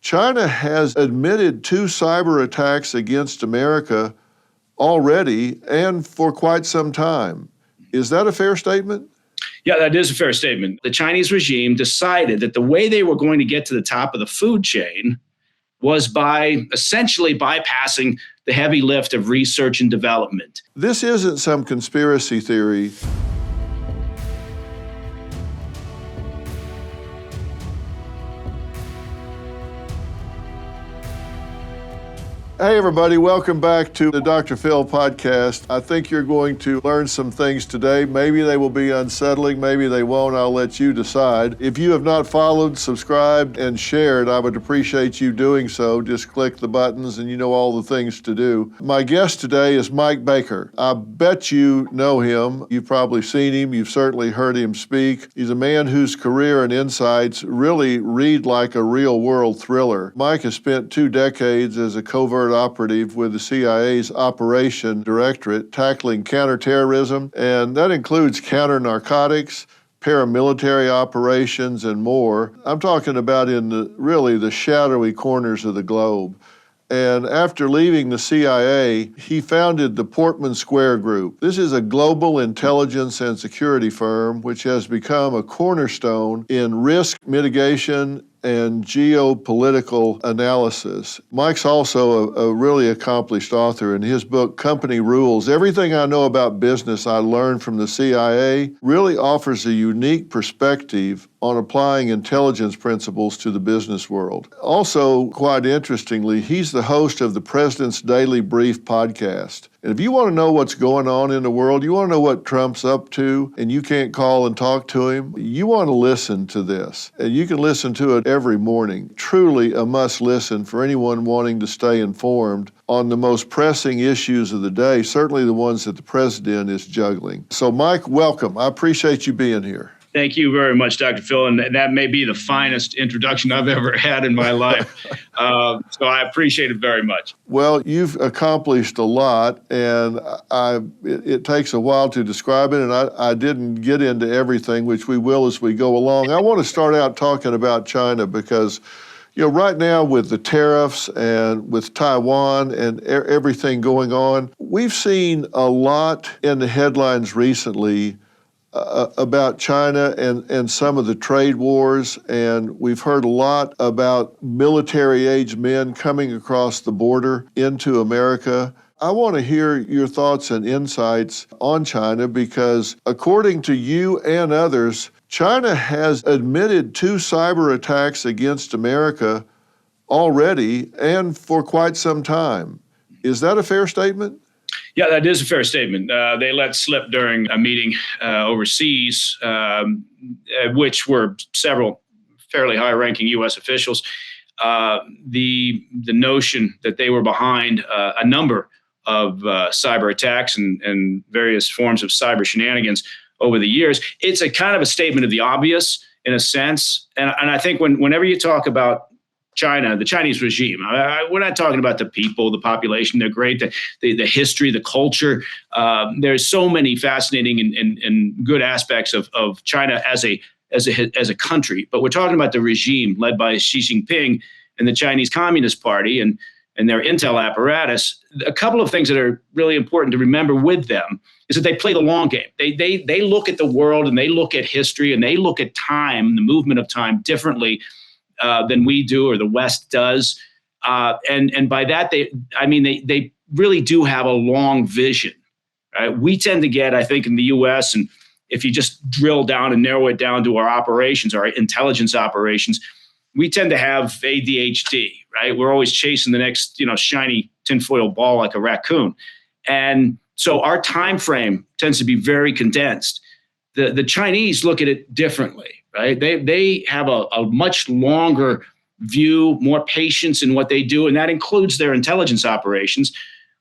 China has admitted 2 cyber attacks against America already and for quite some time. Is that a fair statement? Yeah, that is a fair statement. The Chinese regime decided that the way they were going to get to the top of the food chain was by essentially bypassing the heavy lift of research and development. This isn't some conspiracy theory. Hey everybody, welcome back to the Dr. Phil podcast. I think you're going to learn some things today. Maybe they will be unsettling, maybe they won't. I'll let you decide. If you have not followed, subscribed, and shared, I would appreciate you doing so. Just click the buttons and you know all the things to do. My guest today is Mike Baker. I bet you know him. You've probably seen him. You've certainly heard him speak. He's a man whose career and insights really read like a real-world thriller. Mike has spent 2 decades as a covert operative with the CIA's Operation Directorate tackling counterterrorism, and that includes counter-narcotics, paramilitary operations, and more. I'm talking about in the shadowy corners of the globe. And after leaving the CIA, he founded the Portman Square Group. This is a global intelligence and security firm which has become a cornerstone in risk mitigation and geopolitical analysis. Mike's also a really accomplished author. In his book, Company Rules, Everything I Know About Business I Learned from the CIA really offers a unique perspective on applying intelligence principles to the business world. Also, quite interestingly, he's the host of the President's Daily Brief podcast. And if you want to know what's going on in the world, you want to know what Trump's up to, and you can't call and talk to him, you want to listen to this. And you can listen to it every morning. Truly a must listen for anyone wanting to stay informed on the most pressing issues of the day, certainly the ones that the president is juggling. So Mike, welcome. I appreciate you being here. Thank you very much, Dr. Phil. And that may be the finest introduction I've ever had in my life. So I appreciate it very much. Well, you've accomplished a lot, and it takes a while to describe it, and I didn't get into everything, which we will as we go along. I want to start out talking about China because, you know, right now with the tariffs and with Taiwan and everything going on, we've seen a lot in the headlines recently about China and some of the trade wars, and we've heard a lot about military-age men coming across the border into America. I want to hear your thoughts and insights on China because, according to you and others, China has admitted 2 cyber attacks against America already and for quite some time. Is that a fair statement? Yeah, that is a fair statement. They let slip during a meeting overseas, which were several fairly high-ranking U.S. officials, the notion that they were behind a number of cyber attacks and various forms of cyber shenanigans over the years. It's a kind of a statement of the obvious in a sense. And I think whenever you talk about China, the Chinese regime, we're not talking about the people, the population. They're great. The history, the culture. There's so many fascinating and good aspects of China as a country. But we're talking about the regime led by Xi Jinping and the Chinese Communist Party and their intel apparatus. A couple of things that are really important to remember with them is that they play the long game. They look at the world and they look at history and they look at time, the movement of time, differently than we do or the West does. And by that, they really do have a long vision. Right? We tend to get, I think, in the U.S., and if you just drill down and narrow it down to our operations, our intelligence operations, we tend to have ADHD, right? We're always chasing the next, shiny tinfoil ball like a raccoon. And so our time frame tends to be very condensed. The Chinese look at it differently. Right? They have a much longer view, more patience in what they do, and that includes their intelligence operations,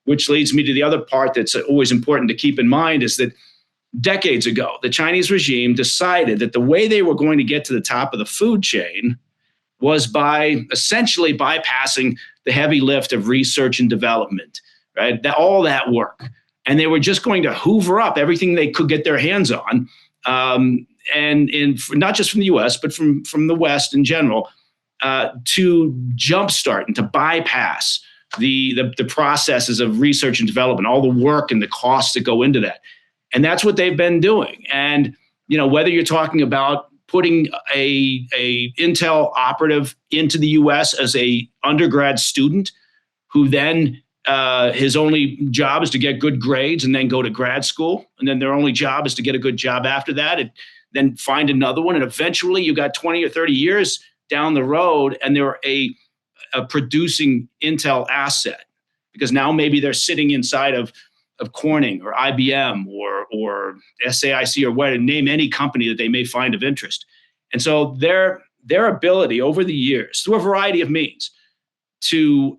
which leads me to the other part that's always important to keep in mind is that decades ago, the Chinese regime decided that the way they were going to get to the top of the food chain was by essentially bypassing the heavy lift of research and development, right? All that work. And they were just going to hoover up everything they could get their hands on, and not just from the U.S., but from the West in general, to jumpstart and to bypass the processes of research and development, all the work and the costs that go into that. And that's what they've been doing. And whether you're talking about putting a Intel operative into the U.S. as a undergrad student, who then his only job is to get good grades and then go to grad school, and then their only job is to get a good job after that, and then find another one, and eventually you got 20 or 30 years down the road, and they're a producing Intel asset, because now maybe they're sitting inside of Corning or IBM or SAIC or what, name any company that they may find of interest. And so their ability over the years, through a variety of means, to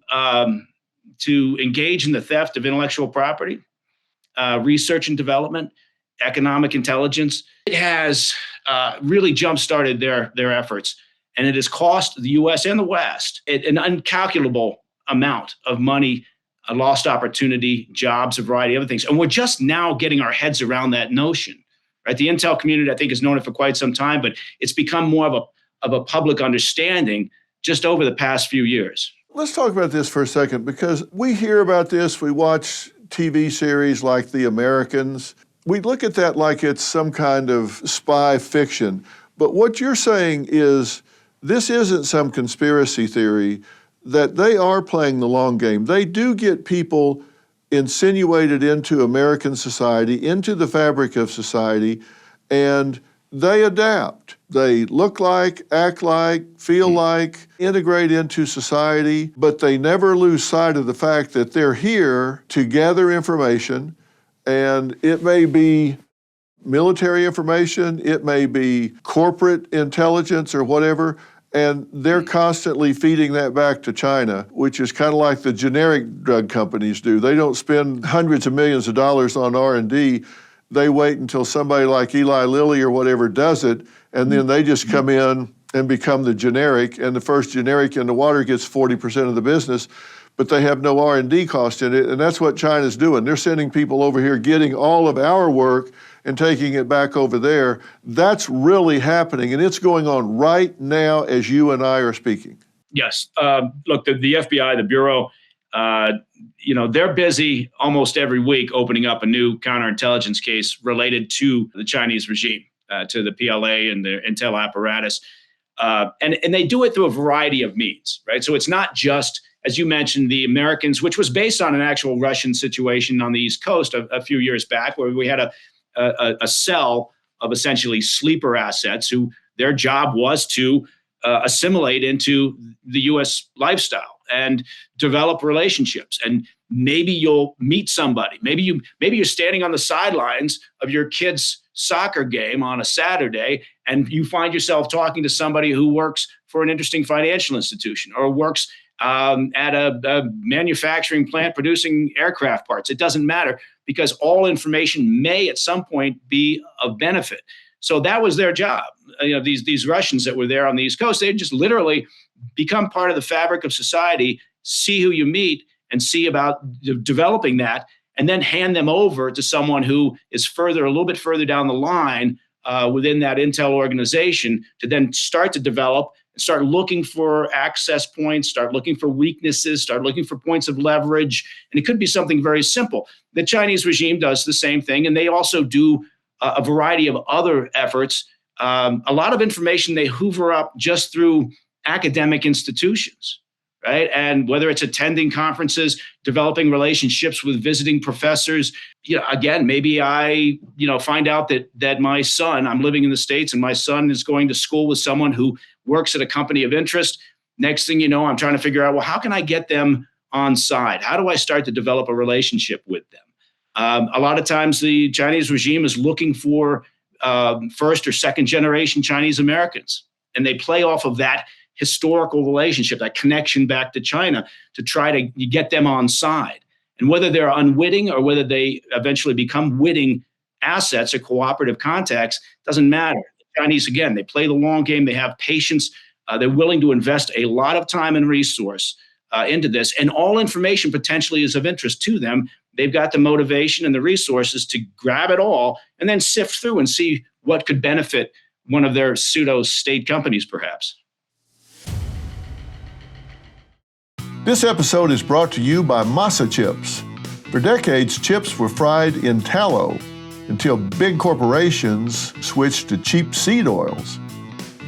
engage in the theft of intellectual property, research and development, economic intelligence, it has really jump-started their efforts. And it has cost the U.S. and the West an incalculable amount of money, a lost opportunity, jobs, a variety of other things. And we're just now getting our heads around that notion, right? The Intel community, I think, has known it for quite some time, but it's become more of a public understanding just over the past few years. Let's talk about this for a second, because we hear about this, we watch TV series like The Americans. We look at that like it's some kind of spy fiction. But what you're saying is this isn't some conspiracy theory, that they are playing the long game. They do get people insinuated into American society, into the fabric of society, and they adapt. They look like, act like, feel like, integrate into society, but they never lose sight of the fact that they're here to gather information, and it may be military information, it may be corporate intelligence or whatever, and they're constantly feeding that back to China, which is kind of like the generic drug companies do. They don't spend hundreds of millions of dollars on R&D. They wait until somebody like Eli Lilly or whatever does it, and then they just come in and become the generic, and the first generic in the water gets 40% of the business, but they have no R&D cost in it, and that's what China's doing. They're sending people over here, getting all of our work and taking it back over there. That's really happening, and it's going on right now as you and I are speaking. Yes. Look, the FBI, the Bureau, they're busy almost every week opening up a new counterintelligence case related to the Chinese regime, to the PLA and the Intel apparatus. And they do it through a variety of means, right? So it's not just, as you mentioned, the Americans, which was based on an actual Russian situation on the East Coast a few years back, where we had a cell of essentially sleeper assets who their job was to assimilate into the U.S. lifestyle and develop relationships. And maybe you'll meet somebody. Maybe you're standing on the sidelines of your kid's soccer game on a Saturday, and you find yourself talking to somebody who works for an interesting financial institution or works at a manufacturing plant producing aircraft parts. It doesn't matter, because all information may at some point be of benefit. So that was their job. These Russians that were there on the East Coast, they just literally become part of the fabric of society, see who you meet, and see about developing that, and then hand them over to someone who is a little bit further down the line within that Intel organization, to then start to develop and start looking for access points, start looking for weaknesses, start looking for points of leverage. And it could be something very simple. The Chinese regime does the same thing, and they also do a variety of other efforts. A lot of information they hoover up just through academic institutions, right? And whether it's attending conferences, developing relationships with visiting professors, again, maybe I, find out that my son, I'm living in the States, and my son is going to school with someone who works at a company of interest. Next thing you know, I'm trying to figure out, well, how can I get them on side? How do I start to develop a relationship with them? A lot of times the Chinese regime is looking for first or second generation Chinese Americans, and they play off of that historical relationship, that connection back to China, to try to get them on side. And whether they're unwitting or whether they eventually become witting assets or cooperative contacts, doesn't matter. The Chinese, again, they play the long game. They have patience. They're willing to invest a lot of time and resource into this. And all information potentially is of interest to them. They've got the motivation and the resources to grab it all and then sift through and see what could benefit one of their pseudo state companies, perhaps. This episode is brought to you by Masa Chips. For decades, chips were fried in tallow until big corporations switched to cheap seed oils.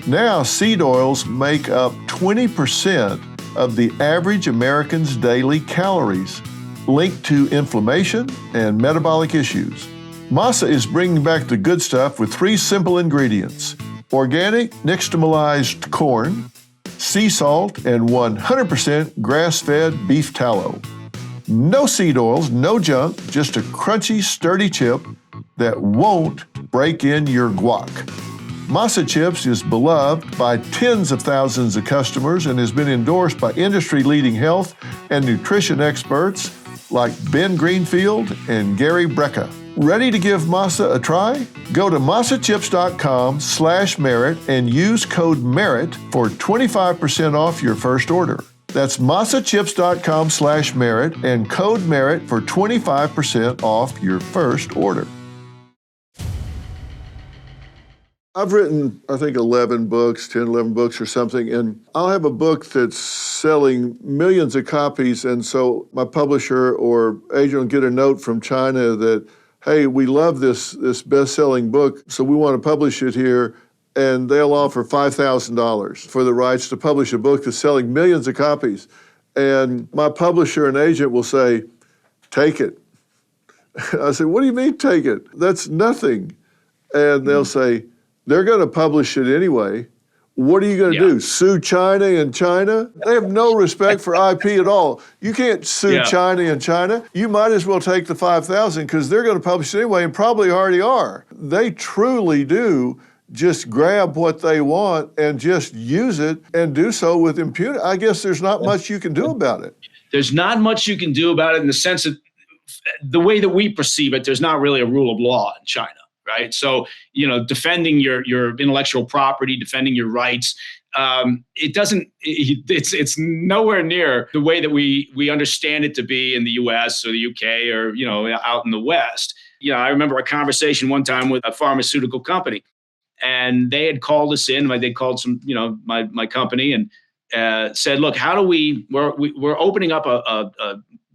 Now, seed oils make up 20% of the average American's daily calories, linked to inflammation and metabolic issues. Masa is bringing back the good stuff with 3 simple ingredients: organic nixtamalized corn, sea salt, and 100% grass-fed beef tallow. No seed oils, no junk, just a crunchy, sturdy chip that won't break in your guac. Masa Chips is beloved by tens of thousands of customers and has been endorsed by industry-leading health and nutrition experts like Ben Greenfield and Gary Brecka. Ready to give Masa a try? Go to masachips.com/merit and use code MERIT for 25% off your first order. That's masachips.com/merit and code MERIT for 25% off your first order. I've written, I think, 11 books, 10, 11 books or something, and I'll have a book that's selling millions of copies, and so my publisher or agent will get a note from China that, hey, we love this best-selling book, so we want to publish it here, and they'll offer $5,000 for the rights to publish a book that's selling millions of copies. And my publisher and agent will say, take it. I say, what do you mean take it? That's nothing. And they'll say, they're going to publish it anyway. What are you going to do? Sue China and China? They have no respect for IP at all. You can't sue China and China. You might as well take the $5,000 because they're going to publish it anyway and probably already are. They truly do just grab what they want and just use it and do so with impunity. I guess there's not much you can do about it. There's not much you can do about it in the sense that the way that we perceive it, there's not really a rule of law in China. Right. So, defending your intellectual property, defending your rights, it's nowhere near the way that we understand it to be in the US or the UK or, out in the West. I remember a conversation one time with a pharmaceutical company, and they had called us in, they called some, my company and said, look, how do we're opening up a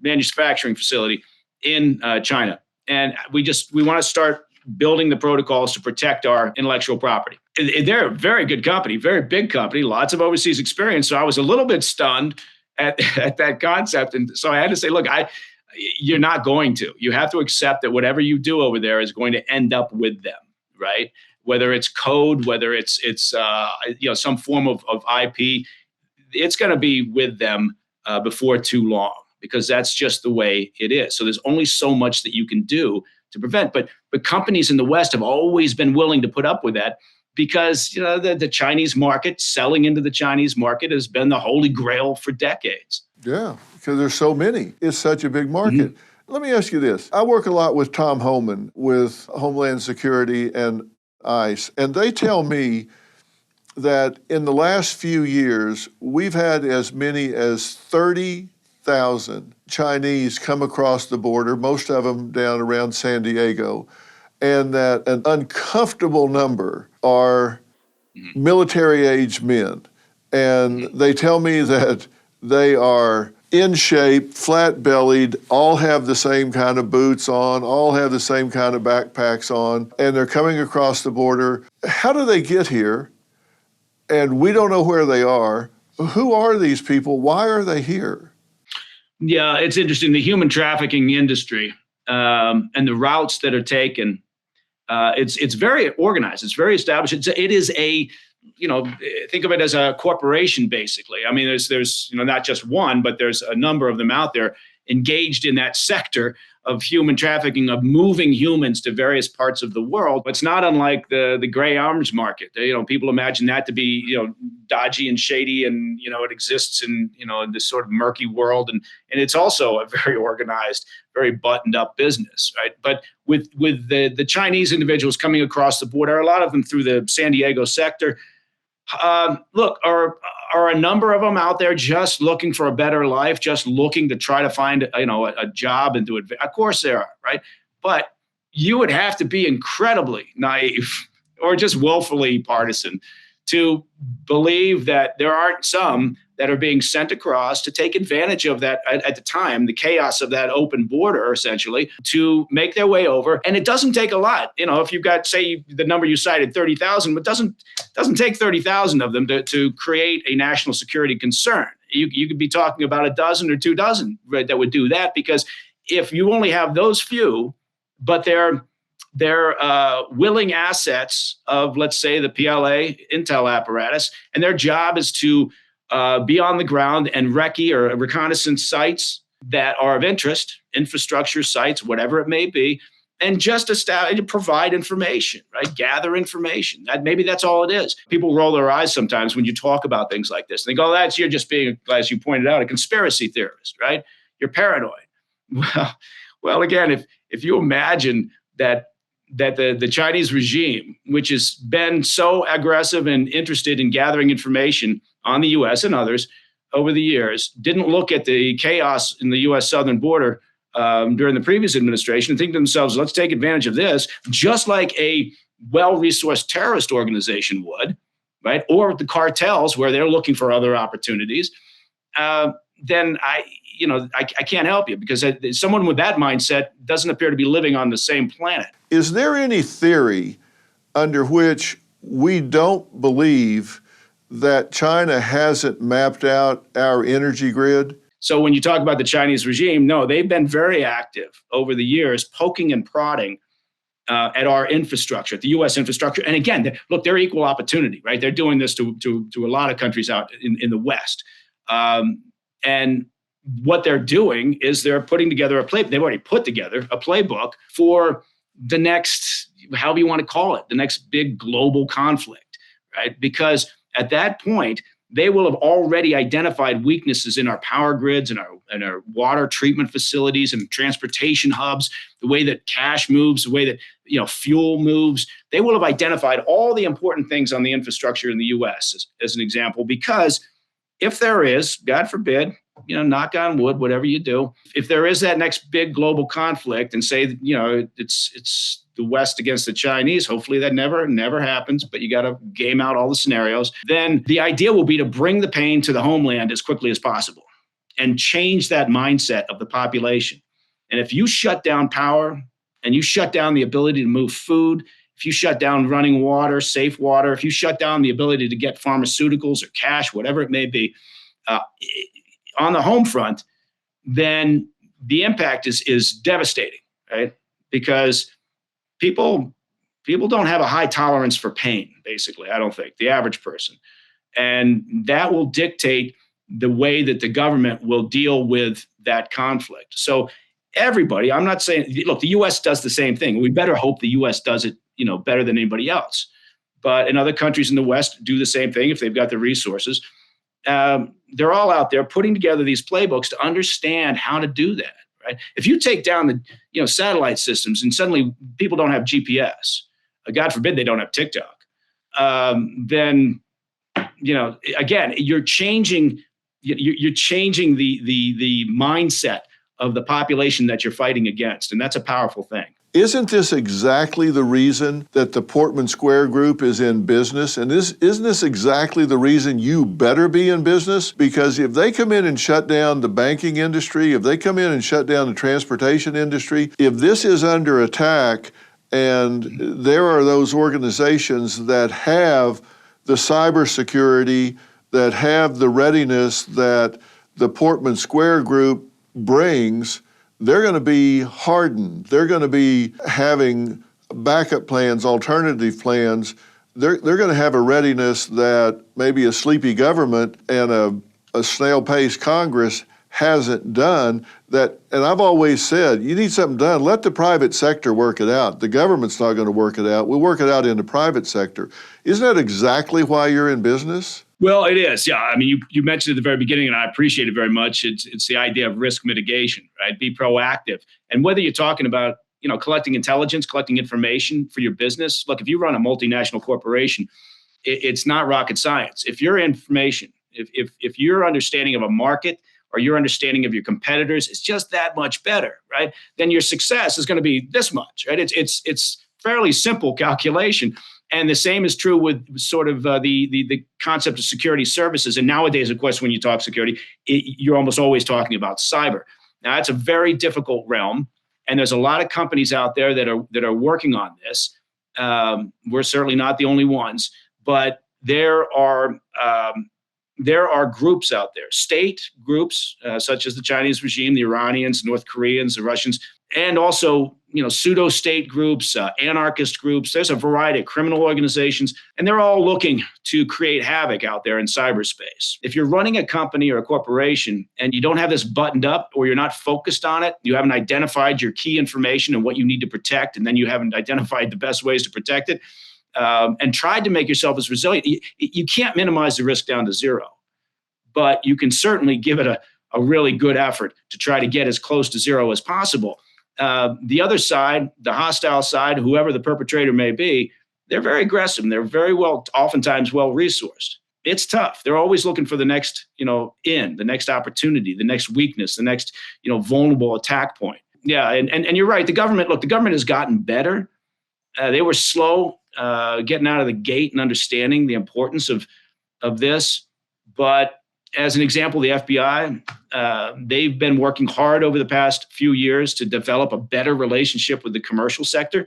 manufacturing facility in China. And we want to start building the protocols to protect our intellectual property. They're a very good company, very big company, lots of overseas experience. So I was a little bit stunned at that concept. And so I had to say, look, you're not going to. You have to accept that whatever you do over there is going to end up with them, right? Whether it's code, whether it's some form of IP, it's going to be with them before too long, because that's just the way it is. So there's only so much that you can do to prevent. But companies in the West have always been willing to put up with that because the Chinese market, selling into the Chinese market, has been the holy grail for decades. Yeah, because there's so many. It's such a big market. Mm-hmm. Let me ask you this. I work a lot with Tom Homan with Homeland Security and ICE, and they tell me that in the last few years, we've had as many as 30,000 Chinese come across the border, most of them down around San Diego, and that an uncomfortable number are military-age men. And they tell me that they are in shape, flat-bellied, all have the same kind of boots on, all have the same kind of backpacks on, and they're coming across the border. How do they get here? And we don't know where they are. Who are these people? Why are they here? Yeah, it's interesting. The human trafficking industry and the routes that are taken, it's very organized. It's very established. It is a, think of it as a corporation, basically. I mean, there's not just one, but there's a number of them out there engaged in that sector of human trafficking, of moving humans to various parts of the world. It's not unlike the gray arms market. People imagine that to be, dodgy and shady, and, it exists in, in this sort of murky world. And it's also a very organized, very buttoned up business, right? But with the Chinese individuals coming across the border, a lot of them through the San Diego sector, look, are a number of them out there just looking for a better life, just looking to try to find, a job and do it. Of course there are, right? But you would have to be incredibly naive or just willfully partisan to believe that there aren't some that are being sent across to take advantage of that at the time, the chaos of that open border, essentially, to make their way over. And it doesn't take a lot. If you've got, say, the number you cited, 30,000, but doesn't take 30,000 of them to create a national security concern. You could be talking about a dozen or 2 dozen, right, that would do that, because if you only have those few, but they're willing assets of, let's say, the PLA intel apparatus, and their job is to be on the ground and recce or reconnaissance sites that are of interest, infrastructure sites, whatever it may be, and just to provide information, right? Gather information. Maybe that's all it is. People roll their eyes sometimes when you talk about things like this. They go, you're just being, as you pointed out, a conspiracy theorist, right? You're paranoid. Well, again, if you imagine that the Chinese regime, which has been so aggressive and interested in gathering information on the U.S. and others over the years, didn't look at the chaos in the U.S. southern border during the previous administration and think to themselves, let's take advantage of this, just like a well-resourced terrorist organization would, right? Or the cartels where they're looking for other opportunities, then I can't help you, because someone with that mindset doesn't appear to be living on the same planet. Is there any theory under which we don't believe that China hasn't mapped out our energy grid? So when you talk about the Chinese regime, no, they've been very active over the years, poking and prodding at our infrastructure, at the U.S. infrastructure. And again, they're equal opportunity, right? They're doing this to a lot of countries out in the West. And what they're doing is they're putting together they've already put together a playbook for the next, however you want to call it, the next big global conflict, right? Because at that point, they will have already identified weaknesses in our power grids and our water treatment facilities and transportation hubs, the way that cash moves, the way that fuel moves. They will have identified all the important things on the infrastructure in the U.S. as an example, because if there is, God forbid, knock on wood, whatever you do, if there is that next big global conflict, and say, it's the West against the Chinese, hopefully that never happens, but you got to game out all the scenarios, then the idea will be to bring the pain to the homeland as quickly as possible and change that mindset of the population. And if you shut down power and you shut down the ability to move food, if you shut down running water, safe water, if you shut down the ability to get pharmaceuticals or cash, whatever it may be, on the home front, then the impact is devastating, right? Because people don't have a high tolerance for pain, basically, I don't think, the average person. And that will dictate the way that the government will deal with that conflict. So everybody, I'm not saying, look, the U.S. does the same thing. We better hope the U.S. does it, better than anybody else. But in other countries in the West do the same thing if they've got the resources. They're all out there putting together these playbooks to understand how to do that, right? If you take down the satellite systems and suddenly people don't have GPS, God forbid they don't have TikTok, then again you're changing the mindset of the population that you're fighting against, and that's a powerful thing. Isn't this exactly the reason that the Portman Square Group is in business? And isn't this exactly the reason you better be in business? Because if they come in and shut down the banking industry, if they come in and shut down the transportation industry, if this is under attack and there are those organizations that have the cybersecurity, that have the readiness that the Portman Square Group brings, they're going to be hardened. They're going to be having backup plans, alternative plans. They're going to have a readiness that maybe a sleepy government and a snail-paced Congress hasn't done. And I've always said, you need something done, let the private sector work it out. The government's not going to work it out. We'll work it out in the private sector. Isn't that exactly why you're in business? Well, it is. Yeah. I mean, you mentioned at the very beginning, and I appreciate it very much. It's the idea of risk mitigation, right? Be proactive. And whether you're talking about, collecting intelligence, collecting information for your business. Look, if you run a multinational corporation, it's not rocket science. If your information, if your understanding of a market or your understanding of your competitors is just that much better, right? Then your success is going to be this much, right? It's fairly simple calculation. And the same is true with sort of the concept of security services. And nowadays, of course, when you talk security, you're almost always talking about cyber. Now, it's a very difficult realm, and there's a lot of companies out there that are working on this. We're certainly not the only ones, but there are groups out there, state groups such as the Chinese regime, the Iranians, North Koreans, the Russians, and also pseudo-state groups, anarchist groups. There's a variety of criminal organizations, and they're all looking to create havoc out there in cyberspace. If you're running a company or a corporation and you don't have this buttoned up, or you're not focused on it, you haven't identified your key information and what you need to protect, and then you haven't identified the best ways to protect it, and tried to make yourself as resilient, you can't minimize the risk down to zero. But you can certainly give it a really good effort to try to get as close to zero as possible. The other side, the hostile side, whoever the perpetrator may be, they're very aggressive and they're oftentimes well-resourced. It's tough. They're always looking for the next, the next opportunity, the next weakness, the next, vulnerable attack point. Yeah, and you're right. The government has gotten better. They were slow getting out of the gate and understanding the importance of this. But as an example, the FBI, they've been working hard over the past few years to develop a better relationship with the commercial sector,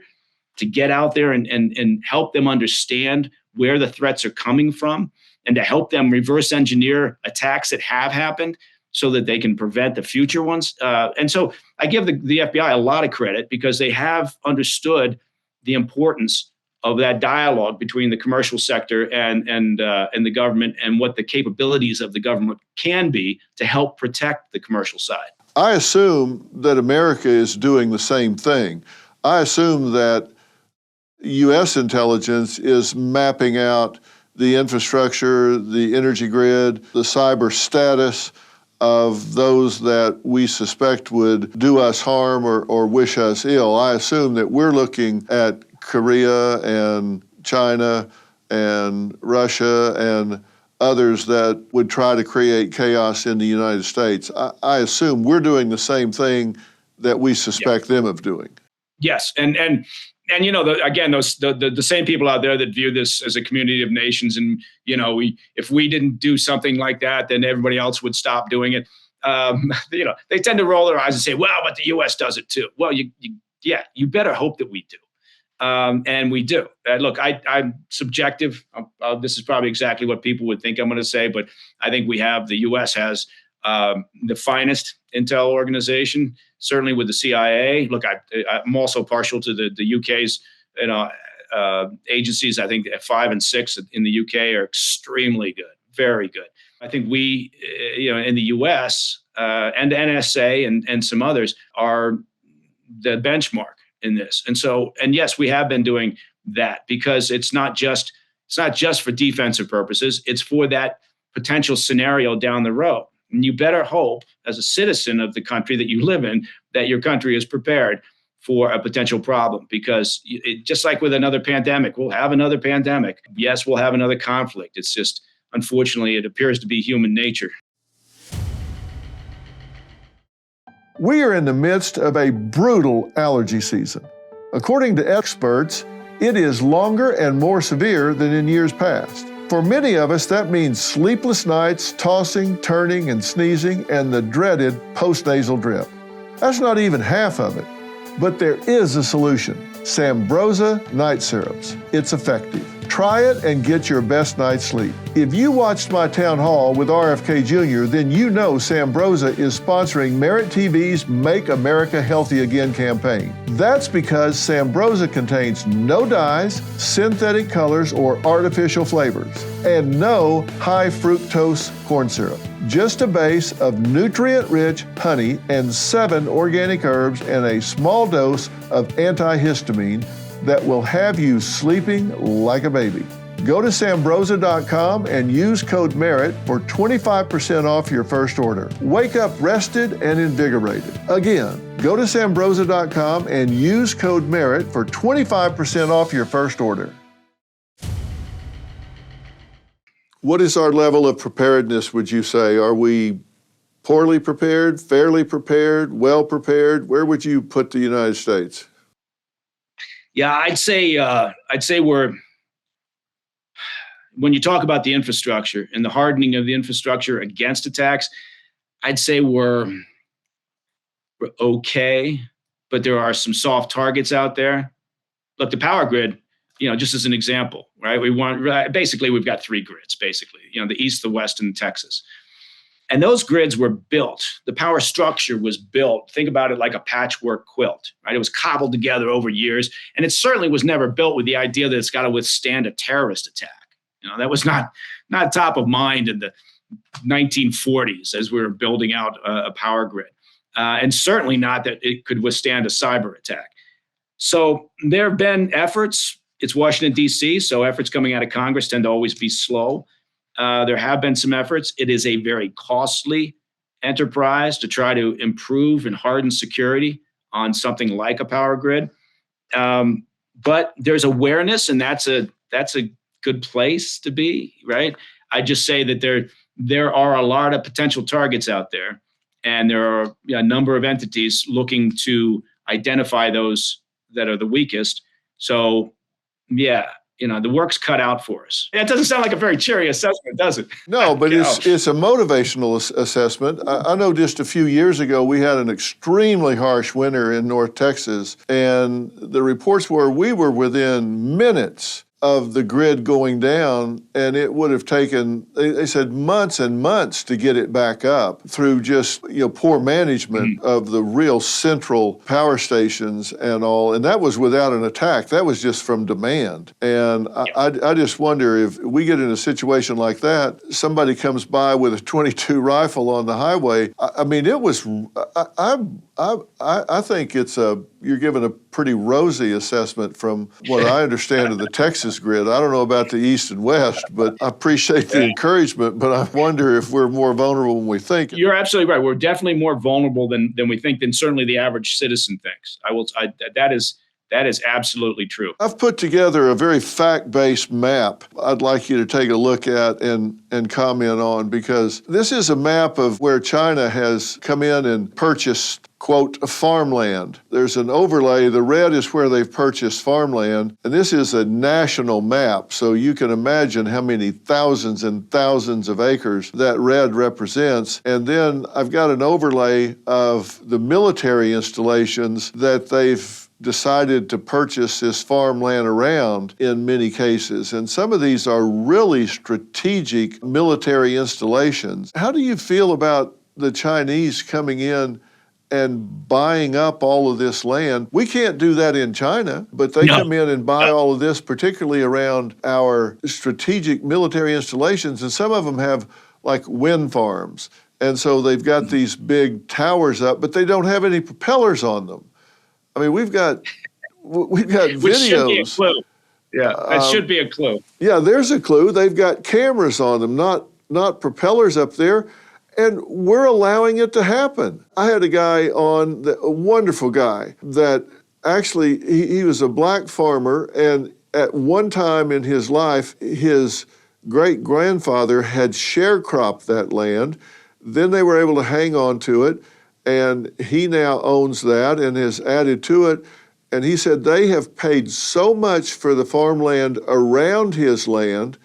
to get out there and help them understand where the threats are coming from, and to help them reverse engineer attacks that have happened so that they can prevent the future ones. And so I give the FBI a lot of credit, because they have understood the importance of that dialogue between the commercial sector and the government, and what the capabilities of the government can be to help protect the commercial side. I assume that America is doing the same thing. I assume that U.S. intelligence is mapping out the infrastructure, the energy grid, the cyber status of those that we suspect would do us harm or wish us ill. I assume that we're looking at Korea and China and Russia and others that would try to create chaos in the United States. I assume we're doing the same thing that we suspect them of doing. Yes, and again, the same people out there that view this as a community of nations, and if we didn't do something like that, then everybody else would stop doing it. They tend to roll their eyes and say, "Well, but the U.S. does it too." Well, you better hope that we do. And we do. Look, I'm subjective. This is probably exactly what people would think I'm going to say, but I think the U.S. has the finest intel organization, certainly with the CIA. Look, I'm also partial to the UK's agencies. I think 5 and 6 in the UK are extremely good, very good. I think we, in the U.S. And NSA and some others are the benchmark in this. And yes, we have been doing that, because it's not just for defensive purposes. It's for that potential scenario down the road. And you better hope, as a citizen of the country that you live in, that your country is prepared for a potential problem, because just like with another pandemic, we'll have another pandemic. Yes, we'll have another conflict. It's just, unfortunately, it appears to be human nature. We are in the midst of a brutal allergy season. According to experts, it is longer and more severe than in years past. For many of us, that means sleepless nights, tossing, turning, and sneezing, and the dreaded postnasal drip. That's not even half of it. But there is a solution: Sambrosa night syrups. It's effective. Try it and get your best night's sleep. If you watched my town hall with RFK Jr., then you know Sambrosa is sponsoring Merit TV's Make America Healthy Again campaign. That's because Sambrosa contains no dyes, synthetic colors, or artificial flavors, and no high fructose corn syrup. Just a base of nutrient-rich honey and 7 organic herbs and a small dose of antihistamine that will have you sleeping like a baby. Go to Sambrosa.com and use code MERIT for 25% off your first order. Wake up rested and invigorated. Again, go to Sambrosa.com and use code MERIT for 25% off your first order. What is our level of preparedness, would you say? Are we poorly prepared, fairly prepared, well prepared? Where would you put the United States? Yeah, I'd say we're when you talk about the infrastructure and the hardening of the infrastructure against attacks, I'd say we're okay, but there are some soft targets out there. Look, the power grid, just as an example, right? We've got three grids, basically, the East, the West, and Texas. And those grids were built. The power structure was built. Think about it like a patchwork quilt, right? It was cobbled together over years. And it certainly was never built with the idea that it's got to withstand a terrorist attack. That was not top of mind in the 1940s as we were building out a power grid. And certainly not that it could withstand a cyber attack. So there have been efforts. It's Washington, D.C., so efforts coming out of Congress tend to always be slow. There have been some efforts. It is a very costly enterprise to try to improve and harden security on something like a power grid. But there's awareness, and that's a good place to be, right? I just say that there are a lot of potential targets out there, and there are a number of entities looking to identify those that are the weakest. So, yeah, the work's cut out for us. It doesn't sound like a very cheery assessment, does it? No, but it's a motivational assessment. I know just a few years ago, we had an extremely harsh winter in North Texas, and the reports were we were within minutes of the grid going down, and it would have taken, they said, months and months to get it back up through just poor management of the real central power stations and all. And that was without an attack. That was just from demand. And I just wonder if we get in a situation like that, somebody comes by with a .22 rifle on the highway. I mean, it was. I think you're given a pretty rosy assessment from what I understand of the Texas grid. I don't know about the East and West, but I appreciate the encouragement, but I wonder if we're more vulnerable than we think. You're absolutely right. We're definitely more vulnerable than we think, than certainly the average citizen thinks. That is absolutely true. I've put together a very fact-based map I'd like you to take a look at and comment on, because this is a map of where China has come in and purchased, quote, farmland. There's an overlay. The red is where they've purchased farmland, and this is a national map, so you can imagine how many thousands and thousands of acres that red represents. And then I've got an overlay of the military installations that they've decided to purchase this farmland around in many cases. And some of these are really strategic military installations. How do you feel about the Chinese coming in and buying up all of this land? We can't do that in China, but they come in and buy all of this, particularly around our strategic military installations. And some of them have like wind farms. And so they've got these big towers up, but they don't have any propellers on them. I mean, we've got videos. Which should be a clue. Yeah, that should be a clue. Yeah, there's a clue. They've got cameras on them, not propellers up there, and we're allowing it to happen. I had a guy on, a wonderful guy, that actually, he was a black farmer, and at one time in his life, his great-grandfather had sharecropped that land. Then they were able to hang on to it, and he now owns that and has added to it. And he said they have paid so much for the farmland around his land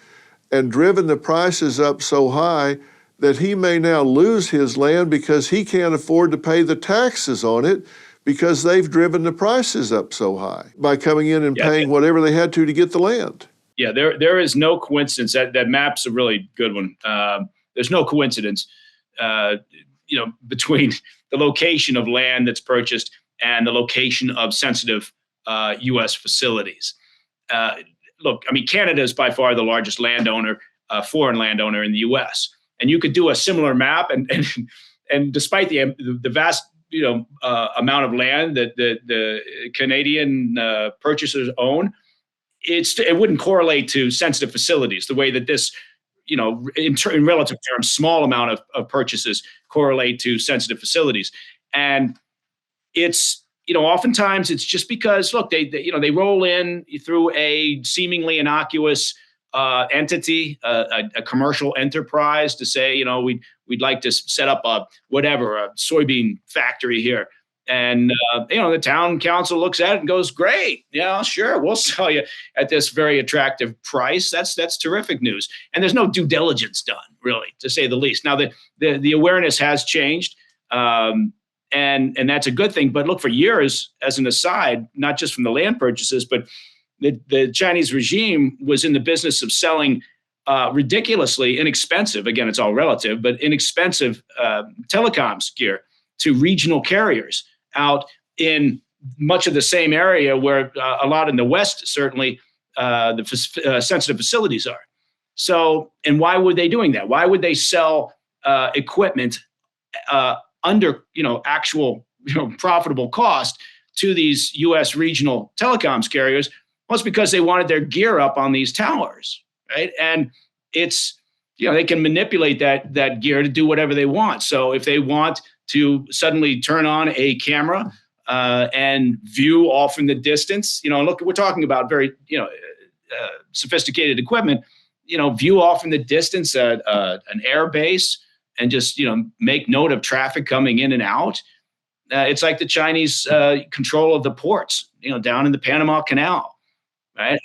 and driven the prices up so high that he may now lose his land because he can't afford to pay the taxes on it because they've driven the prices up so high by coming in and paying whatever they had to get the land. Yeah, there is no coincidence. That map's a really good one. There's no coincidence, between the location of land that's purchased and the location of sensitive U.S. facilities. Look, I mean, Canada is by far the largest landowner, foreign landowner in the U.S. And you could do a similar map, and despite the vast amount of land that the Canadian purchasers own, it wouldn't correlate to sensitive facilities the way that this, in relative terms, small amount of purchases correlate to sensitive facilities. And it's, oftentimes it's just because, look, they roll in through a seemingly innocuous entity, a commercial enterprise, to say, we'd like to set up a soybean factory here. And the town council looks at it and goes, "Great, yeah, sure, we'll sell you at this very attractive price." That's terrific news. And there's no due diligence done, really, to say the least. Now the awareness has changed, and that's a good thing. But look, for years, as an aside, not just from the land purchases, but the Chinese regime was in the business of selling ridiculously inexpensive, again, it's all relative, but inexpensive telecoms gear to regional carriers out in much of the same area where a lot in the West, certainly, the sensitive facilities are. So, and why would they doing that? Why would they sell equipment under, actual, profitable cost to these U.S. regional telecoms carriers? Well, it's because they wanted their gear up on these towers, right? And it's, they can manipulate that gear to do whatever they want. So if they want to suddenly turn on a camera and view off in the distance, look, we're talking about very, sophisticated equipment, view off in the distance an air base and just, make note of traffic coming in and out. It's like the Chinese control of the ports, down in the Panama Canal, right?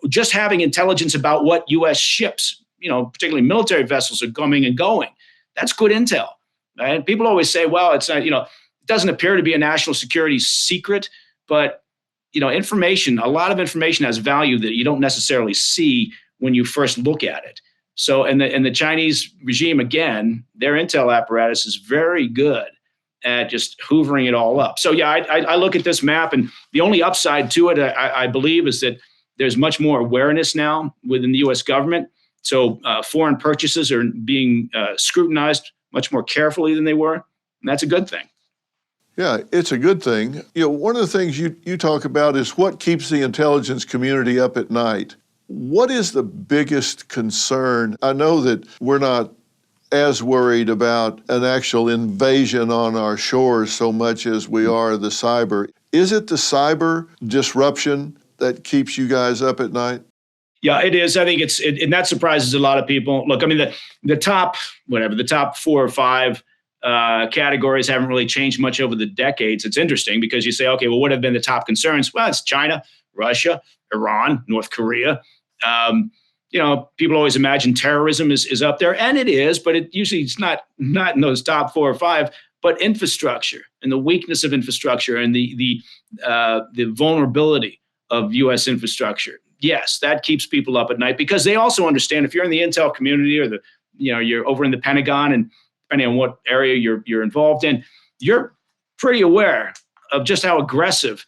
Just having intelligence about what U.S. ships, particularly military vessels, are coming and going, that's good intel. Right? People always say, well, it's not, it doesn't appear to be a national security secret, but, information, a lot of information has value that you don't necessarily see when you first look at it. So, and the Chinese regime, again, their intel apparatus is very good at just hoovering it all up. So, yeah, I look at this map, and the only upside to it, I believe, is that there's much more awareness now within the U.S. government. So foreign purchases are being scrutinized much more carefully than they were. And that's a good thing. Yeah, it's a good thing. One of the things you talk about is what keeps the intelligence community up at night. What is the biggest concern? I know that we're not as worried about an actual invasion on our shores so much as we are the cyber. Is it the cyber disruption that keeps you guys up at night? Yeah, it is. I think and that surprises a lot of people. Look, I mean, the top 4 or 5 categories haven't really changed much over the decades. It's interesting because you say, okay, well, what have been the top concerns? Well, it's China, Russia, Iran, North Korea. People always imagine terrorism is up there, and it is, but it's not in those top 4 or 5. But infrastructure and the weakness of infrastructure and the vulnerability of U.S. infrastructure. Yes, that keeps people up at night because they also understand if you're in the intel community or you're over in the Pentagon, and depending on what area you're involved in, you're pretty aware of just how aggressive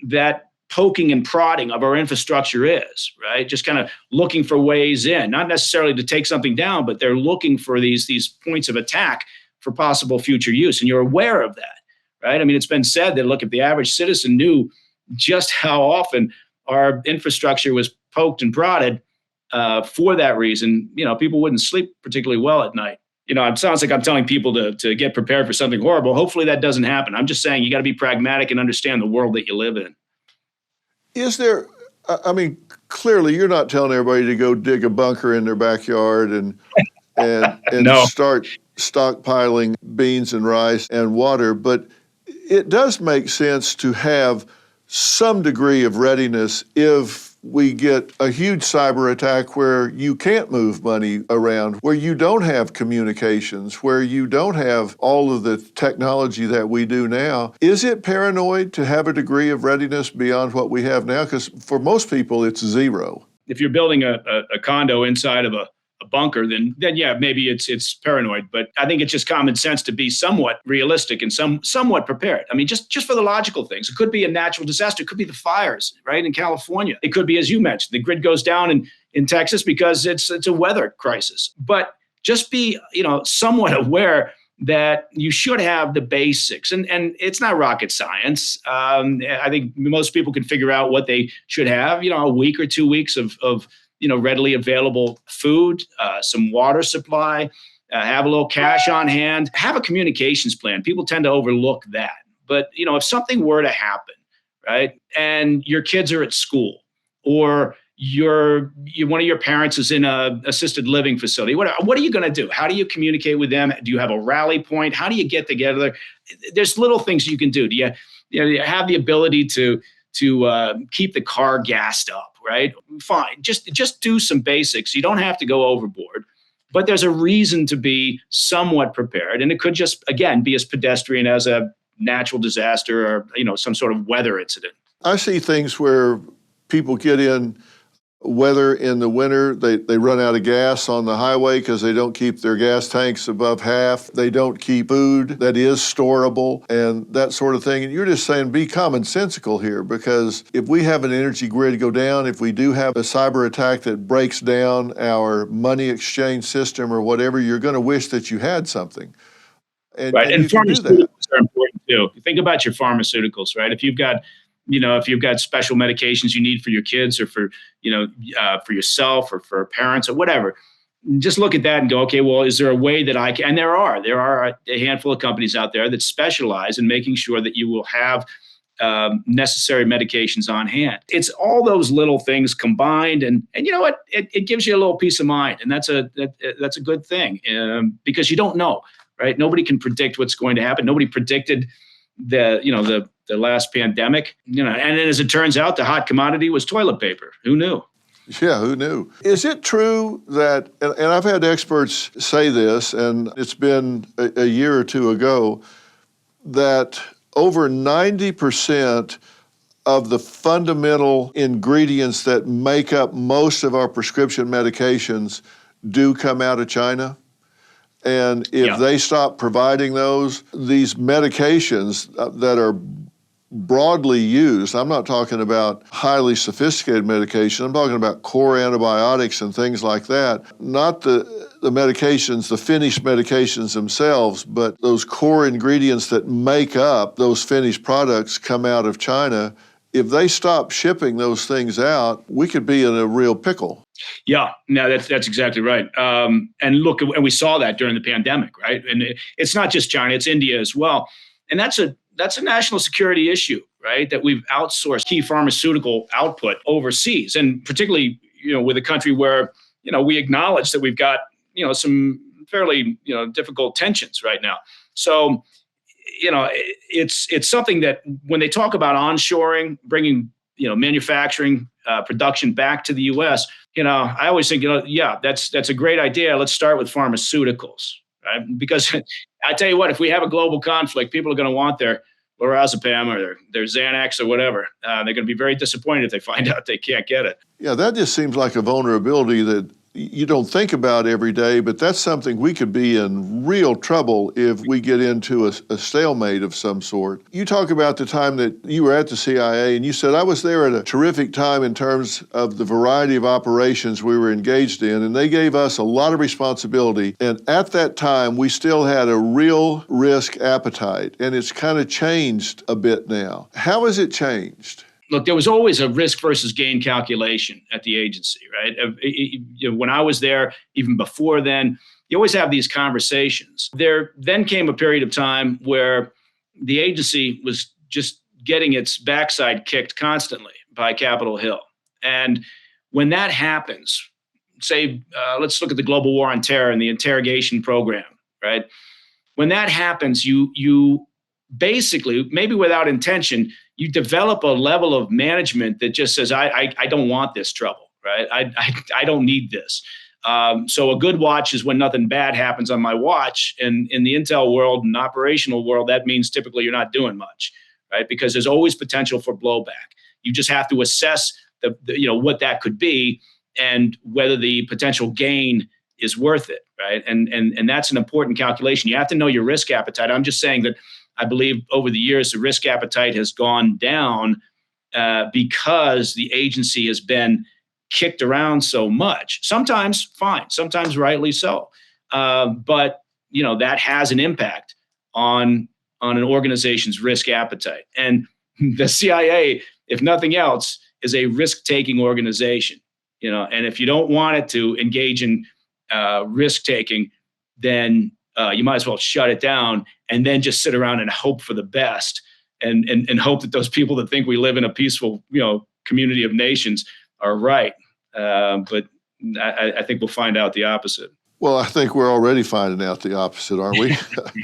that poking and prodding of our infrastructure is, right? Just kind of looking for ways in, not necessarily to take something down, but they're looking for these points of attack for possible future use. And you're aware of that, right? I mean, it's been said that, look, if the average citizen knew just how often our infrastructure was poked and prodded for that reason, people wouldn't sleep particularly well at night. It sounds like I'm telling people to get prepared for something horrible. Hopefully that doesn't happen. I'm just saying you got to be pragmatic and understand the world that you live in. Is there, clearly you're not telling everybody to go dig a bunker in their backyard and No. start stockpiling beans and rice and water, but it does make sense to have some degree of readiness if we get a huge cyber attack where you can't move money around, where you don't have communications, where you don't have all of the technology that we do now. Is it paranoid to have a degree of readiness beyond what we have now? Because for most people, it's zero. If you're building a condo inside of a bunker, then yeah, maybe it's paranoid. But I think it's just common sense to be somewhat realistic and somewhat prepared. I mean, just for the logical things. It could be a natural disaster. It could be the fires, right, in California. It could be, as you mentioned, the grid goes down in Texas because it's a weather crisis. But just be, somewhat aware that you should have the basics. And it's not rocket science. I think most people can figure out what they should have, a week or 2 weeks of readily available food, some water supply, have a little cash on hand, have a communications plan. People tend to overlook that. But, if something were to happen, right, and your kids are at school or one of your parents is in a assisted living facility. What are you going to do? How do you communicate with them? Do you have a rally point? How do you get together? There's little things you can do. Do you have the ability to keep the car gassed up, right? Fine. Just do some basics. You don't have to go overboard, but there's a reason to be somewhat prepared. And it could just, again, be as pedestrian as a natural disaster or, some sort of weather incident. I see things where people get in weather in the winter, they run out of gas on the highway because they don't keep their gas tanks above half. They don't keep food that is storable and that sort of thing. And you're just saying be commonsensical here, because if we have an energy grid go down, if we do have a cyber attack that breaks down our money exchange system or whatever, you're going to wish that you had something. And, right. and you can do that. Are important too. Think about your pharmaceuticals, right? If you've got special medications you need for your kids or for yourself or for parents or whatever, just look at that and go, okay, well, is there a way that I can? And there are a handful of companies out there that specialize in making sure that you will have necessary medications on hand. It's all those little things combined, and you know what? It gives you a little peace of mind, and that's a good thing because you don't know, right? Nobody can predict what's going to happen. Nobody predicted the last pandemic, and then as it turns out, the hot commodity was toilet paper. Who knew? Yeah, who knew? Is it true that, and I've had experts say this, and it's been a year or two ago, that over 90% of the fundamental ingredients that make up most of our prescription medications do come out of China? And if they stop providing these medications that are broadly used, I'm not talking about highly sophisticated medication, I'm talking about core antibiotics and things like that, not the medications, the finished medications themselves, but those core ingredients that make up those finished products come out of China. If they stop shipping those things out, we could be in a real pickle. Yeah, no, that's exactly right. And look, and we saw that during the pandemic, right? And it's not just China; it's India as well. And that's a national security issue, right? That we've outsourced key pharmaceutical output overseas, and particularly, with a country where we acknowledge that we've got some fairly difficult tensions right now. So, it's something that when they talk about onshoring, bringing manufacturing production back to the U.S., I always think, that's a great idea. Let's start with pharmaceuticals, right? Because I tell you what, if we have a global conflict, people are going to want their lorazepam or their Xanax or whatever. They're going to be very disappointed if they find out they can't get it. Yeah, that just seems like a vulnerability that you don't think about every day, but that's something we could be in real trouble if we get into a stalemate of some sort. You talk about the time that you were at the CIA, and you said, I was there at a terrific time in terms of the variety of operations we were engaged in, and they gave us a lot of responsibility. And at that time, we still had a real risk appetite, and it's kind of changed a bit now. How has it changed? Look, there was always a risk versus gain calculation at the agency, right? When I was there, even before then, you always have these conversations. There then came a period of time where the agency was just getting its backside kicked constantly by Capitol Hill. And when that happens, say, let's look at the global war on terror and the interrogation program, right? When that happens, you basically, maybe without intention, you develop a level of management that just says, I don't want this trouble, right? I don't need this. So a good watch is when nothing bad happens on my watch. And in the intel world and operational world, that means typically you're not doing much, right? Because there's always potential for blowback. You just have to assess the what that could be and whether the potential gain is worth it, right? And that's an important calculation. You have to know your risk appetite. I'm just saying that I believe over the years, the risk appetite has gone down because the agency has been kicked around so much. Sometimes fine, sometimes rightly so. But that has an impact on an organization's risk appetite. And the CIA, if nothing else, is a risk-taking organization. And if you don't want it to engage in risk-taking, then you might as well shut it down and then just sit around and hope for the best and hope that those people that think we live in a peaceful, community of nations are right. But I think we'll find out the opposite. Well, I think we're already finding out the opposite, aren't we?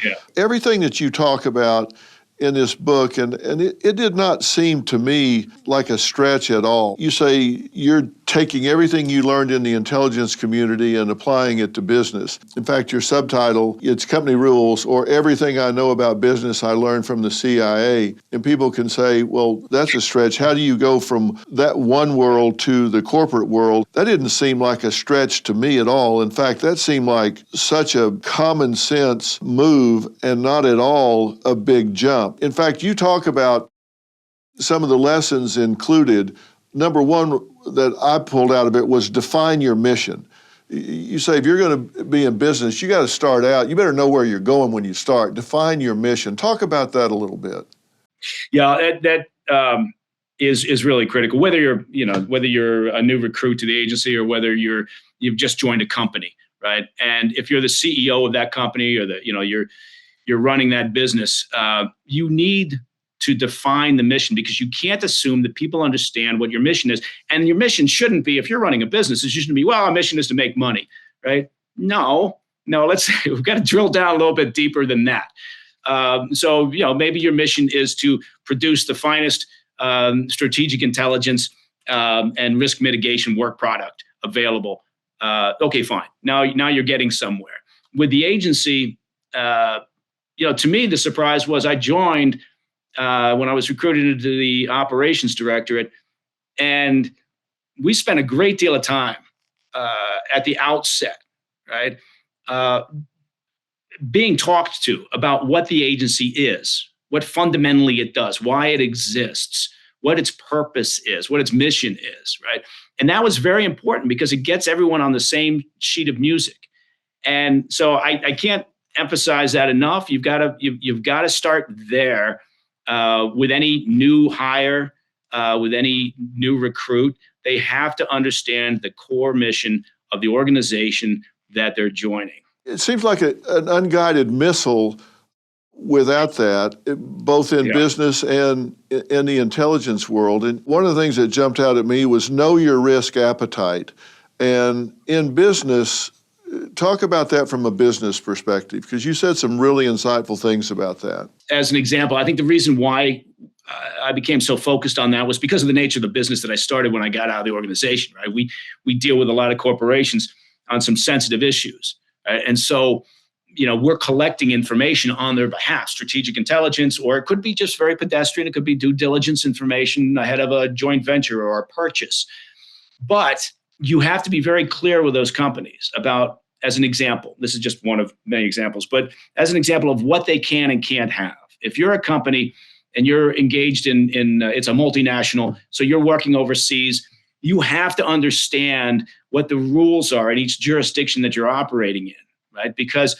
Yeah. Everything that you talk about in this book, and it did not seem to me like a stretch at all. You say you're taking everything you learned in the intelligence community and applying it to business. In fact, your subtitle, it's Company Rules, or Everything I Know About Business I Learned from the CIA. And people can say, well, that's a stretch. How do you go from that one world to the corporate world? That didn't seem like a stretch to me at all. In fact, that seemed like such a common sense move and not at all a big jump. In fact, you talk about some of the lessons included. Number one that I pulled out of it was define your mission. You say if you're going to be in business, you got to start out. You better know where you're going when you start. Define your mission. Talk about that a little bit. Yeah, that is really critical. Whether you're a new recruit to the agency or whether you've just joined a company, right? And if you're the CEO of that company or you're running that business, you need to define the mission, because you can't assume that people understand what your mission is. And your mission shouldn't be, if you're running a business, it shouldn't be, well, our mission is to make money, right? No, we've got to drill down a little bit deeper than that. So maybe your mission is to produce the finest strategic intelligence and risk mitigation work product available. Okay, fine. Now you're getting somewhere. With the agency, to me, the surprise was I joined when I was recruited into the operations directorate, and we spent a great deal of time at the outset, right, being talked to about what the agency is, what fundamentally it does, why it exists, what its purpose is, what its mission is, right? And that was very important because it gets everyone on the same sheet of music. And so I can't emphasize that enough. You've got to start there with any new hire, with any new recruit. They have to understand the core mission of the organization that they're joining. It seems like an unguided missile without that, both in business and in the intelligence world. And one of the things that jumped out at me was know your risk appetite. And in business, talk about that from a business perspective, because you said some really insightful things about that. As an example, I think the reason why I became so focused on that was because of the nature of the business that I started when I got out of the organization, right? We deal with a lot of corporations on some sensitive issues, right? And so, we're collecting information on their behalf, strategic intelligence, or it could be just very pedestrian. It could be due diligence information ahead of a joint venture or a purchase. But you have to be very clear with those companies about, as an example, this is just one of many examples, but as an example of what they can and can't have. If you're a company and you're engaged in it's a multinational, so you're working overseas, you have to understand what the rules are in each jurisdiction that you're operating in, right? Because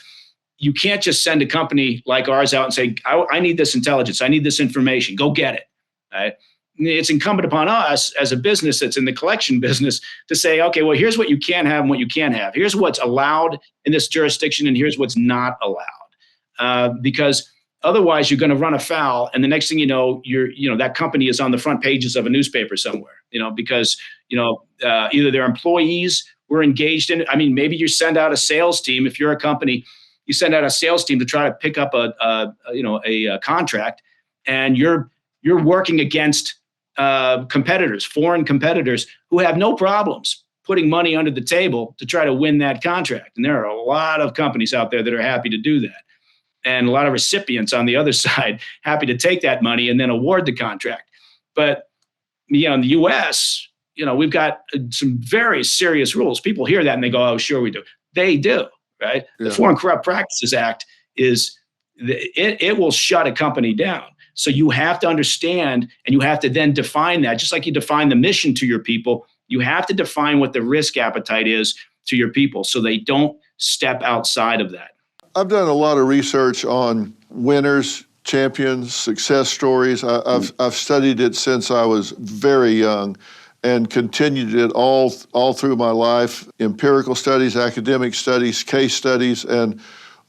you can't just send a company like ours out and say, I need this intelligence, I need this information, go get it, right? It's incumbent upon us as a business that's in the collection business to say, okay, well, here's what you can have and what you can't have. Here's what's allowed in this jurisdiction and here's what's not allowed. Because otherwise you're going to run afoul. And the next thing you know, that company is on the front pages of a newspaper somewhere, because, either their employees were engaged in it. I mean, maybe you send out a sales team. If you're a company, you send out a sales team to try to pick up a contract, and you're working against competitors, foreign competitors who have no problems putting money under the table to try to win that contract. And there are a lot of companies out there that are happy to do that. And a lot of recipients on the other side happy to take that money and then award the contract. But in the US, we've got some very serious rules. People hear that and they go, oh, sure we do. They do, right? Yeah. The Foreign Corrupt Practices Act it will shut a company down. So you have to understand, and you have to then define that, just like you define the mission to your people, you have to define what the risk appetite is to your people so they don't step outside of that. I've done a lot of research on winners, champions, success stories. I've studied it since I was very young and continued it all through my life, empirical studies, academic studies, case studies. And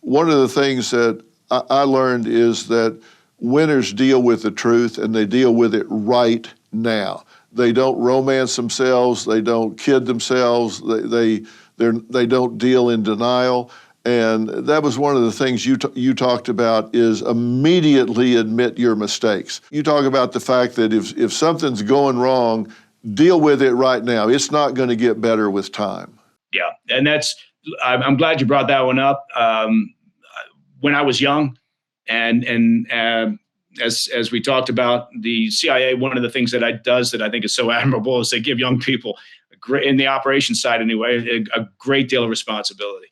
one of the things that I learned is that winners deal with the truth and they deal with it right now. They don't romance themselves. They don't kid themselves. They don't deal in denial. And that was one of the things you talked about, is immediately admit your mistakes. You talk about the fact that if something's going wrong, deal with it right now. It's not going to get better with time. Yeah, and I'm glad you brought that one up. When I was young, and as we talked about, the CIA, one of the things that it does that I think is so admirable is they give young people, in the operations side anyway, a great deal of responsibility.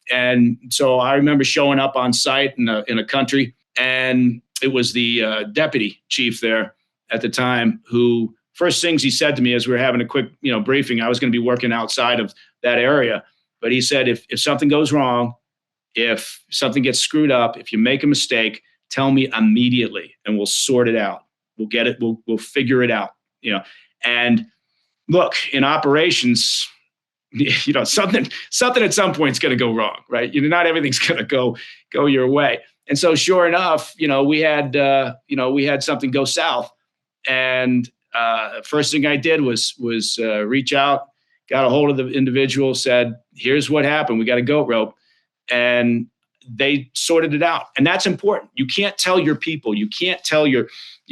And so I remember showing up on site in a country, and it was the deputy chief there at the time who, first things he said to me as we were having a quick briefing, I was going to be working outside of that area, but he said, if something goes wrong, if something gets screwed up, if you make a mistake, tell me immediately and we'll sort it out. We'll get it. We'll figure it out. And look, in operations, something at some point is going to go wrong, right? Not everything's going to go your way. And so sure enough, we had something go south, and first thing I did was reach out, got a hold of the individual, said, here's what happened. We got a goat rope. And they sorted it out. And that's important. You can't tell your people, you can't tell your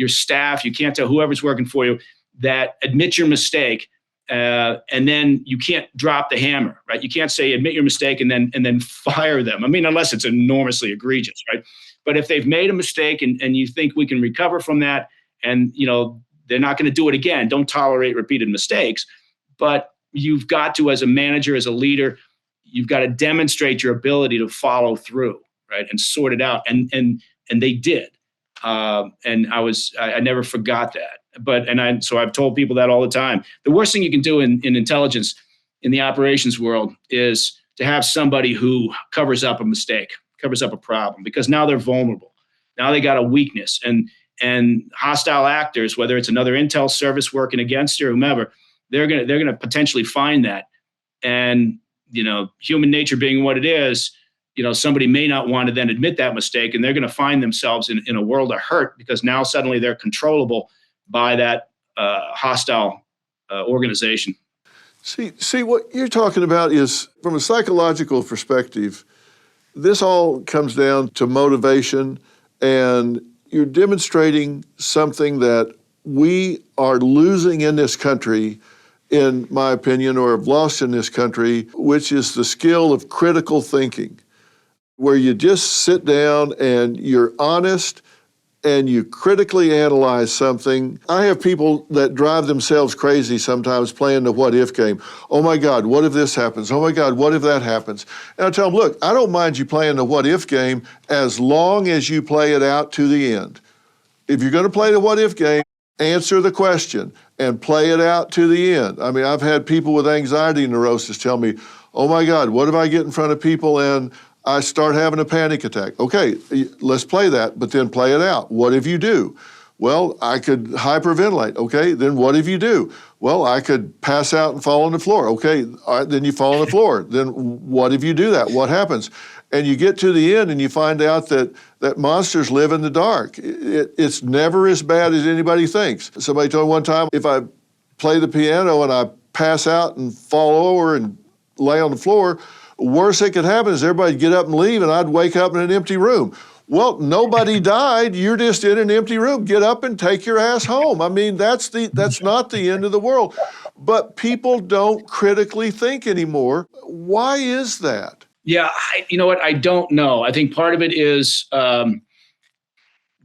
staff, you can't tell whoever's working for you that admit your mistake. And then you can't drop the hammer, right? You can't say admit your mistake and then fire them. I mean, unless it's enormously egregious, right? But if they've made a mistake and you think we can recover from that, and they're not going to do it again, don't tolerate repeated mistakes. But you've got to, as a manager, as a leader, you've got to demonstrate your ability to follow through, right, and sort it out. And they did. And I never forgot that. So I've told people that all the time. The worst thing you can do in intelligence, in the operations world, is to have somebody who covers up a mistake, covers up a problem, because now they're vulnerable. Now they got a weakness, and hostile actors, whether it's another intel service working against you or whomever, they're gonna potentially find that. And human nature being what it is, somebody may not want to then admit that mistake, and they're going to find themselves in a world of hurt because now suddenly they're controllable by that hostile organization. See, what you're talking about is, from a psychological perspective, this all comes down to motivation, and you're demonstrating something that we are losing in this country, in my opinion, or have lost in this country, which is the skill of critical thinking, where you just sit down and you're honest and you critically analyze something. I have people that drive themselves crazy sometimes playing the what if game. Oh my God, what if this happens? Oh my God, what if that happens? And I tell them, look, I don't mind you playing the what if game as long as you play it out to the end. If you're going to play the what if game, answer the question and play it out to the end. I mean, I've had people with anxiety neurosis tell me, oh my God, what if I get in front of people and I start having a panic attack? Okay, let's play that, but then play it out. What if you do? Well, I could hyperventilate. Okay, then what if you do? Well, I could pass out and fall on the floor. Okay, all right, then you fall on the floor. Then what if you do that? What happens? And you get to the end and you find out that monsters live in the dark. It's never as bad as anybody thinks. Somebody told me one time, if I play the piano and I pass out and fall over and lay on the floor, worst that could happen is everybody get up and leave and I'd wake up in an empty room. Well, nobody died. You're just in an empty room. Get up and take your ass home. I mean, that's not the end of the world. But people don't critically think anymore. Why is that? Yeah, you know what? I don't know. I think part of it is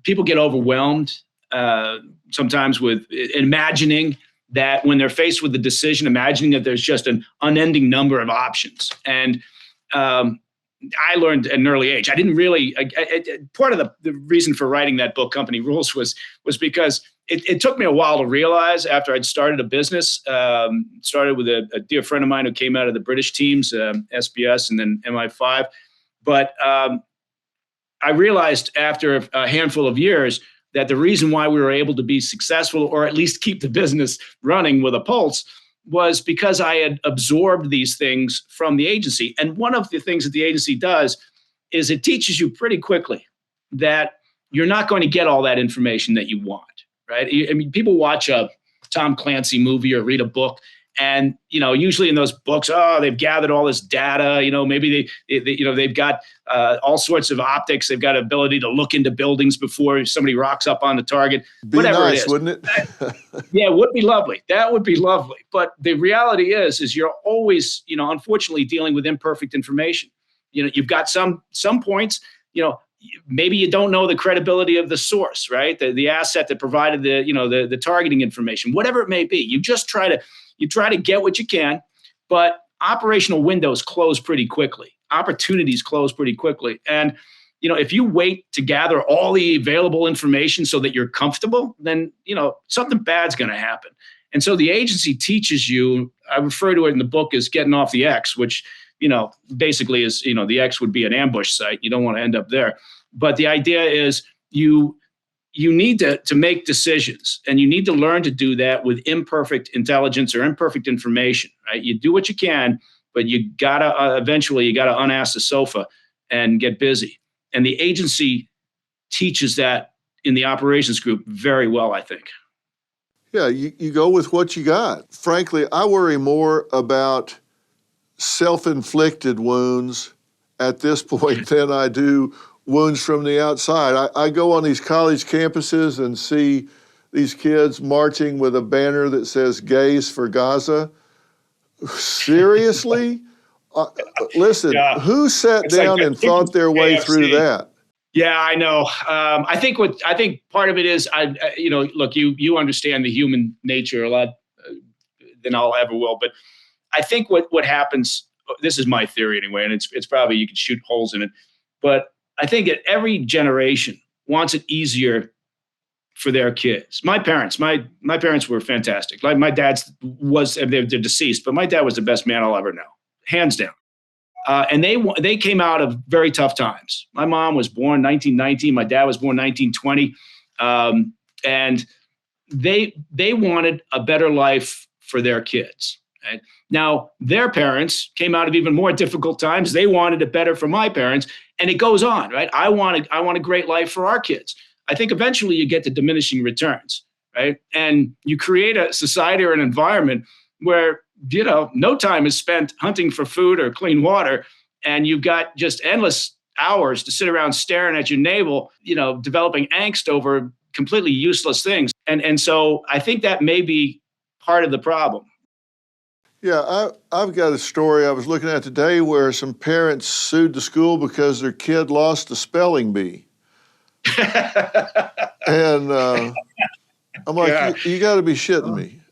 people get overwhelmed sometimes with imagining that when they're faced with the decision, imagining that there's just an unending number of options. And I learned at an early age, I didn't really, part of the reason for writing that book, Company Rules, was because it took me a while to realize after I'd started a business, started with a dear friend of mine who came out of the British teams, SBS and then MI5. But I realized after a handful of years that the reason why we were able to be successful, or at least keep the business running with a pulse, was because I had absorbed these things from the agency. And one of the things that the agency does is it teaches you pretty quickly that you're not going to get all that information that you want, right? I mean, people watch a Tom Clancy movie or read a book. And, usually in those books, they've gathered all this data, maybe they've got all sorts of optics. They've got ability to look into buildings before somebody rocks up on the target, Be whatever nice, it is. Wouldn't it? Yeah, it would be lovely. That would be lovely. But the reality is you're always, unfortunately dealing with imperfect information. You've got some points, maybe you don't know the credibility of the source, right? The asset that provided the targeting information, whatever it may be. You try to get what you can, but operational windows close pretty quickly. Opportunities close pretty quickly. And, if you wait to gather all the available information so that you're comfortable, then, something bad's going to happen. And so the agency teaches you, I refer to it in the book as getting off the X, which, basically is, the X would be an ambush site. You don't want to end up there. But the idea is you need to make decisions, and you need to learn to do that with imperfect intelligence or imperfect information, right? You do what you can, but you gotta eventually unass the sofa and get busy. And the agency teaches that in the operations group very well, I think. Yeah, you go with what you got. Frankly, I worry more about self-inflicted wounds at this point than I do wounds from the outside. I go on these college campuses and see these kids marching with a banner that says "Gays for Gaza." Seriously? Listen, Yeah. who sat It's down like and thought their way KFC. through that? Yeah, I know. I think part of it is, look, you understand the human nature a lot than I'll ever will. But I think what happens, this is my theory anyway, and it's probably, you can shoot holes in it, but I think that every generation wants it easier for their kids. My parents were fantastic. Like my dad's they're deceased, but my dad was the best man I'll ever know, hands down. And they came out of very tough times. My mom was born 1919. My dad was born 1920. And they wanted a better life for their kids. Right? Now, their parents came out of even more difficult times. They wanted it better for my parents. And it goes on, right? I want a great life for our kids. I think eventually you get to diminishing returns, right? And you create a society or an environment where, no time is spent hunting for food or clean water. And you've got just endless hours to sit around staring at your navel, developing angst over completely useless things. And so I think that may be part of the problem. Yeah, I've got a story I was looking at today where some parents sued the school because their kid lost a spelling bee. And I'm like, Yeah. you got to be shitting me.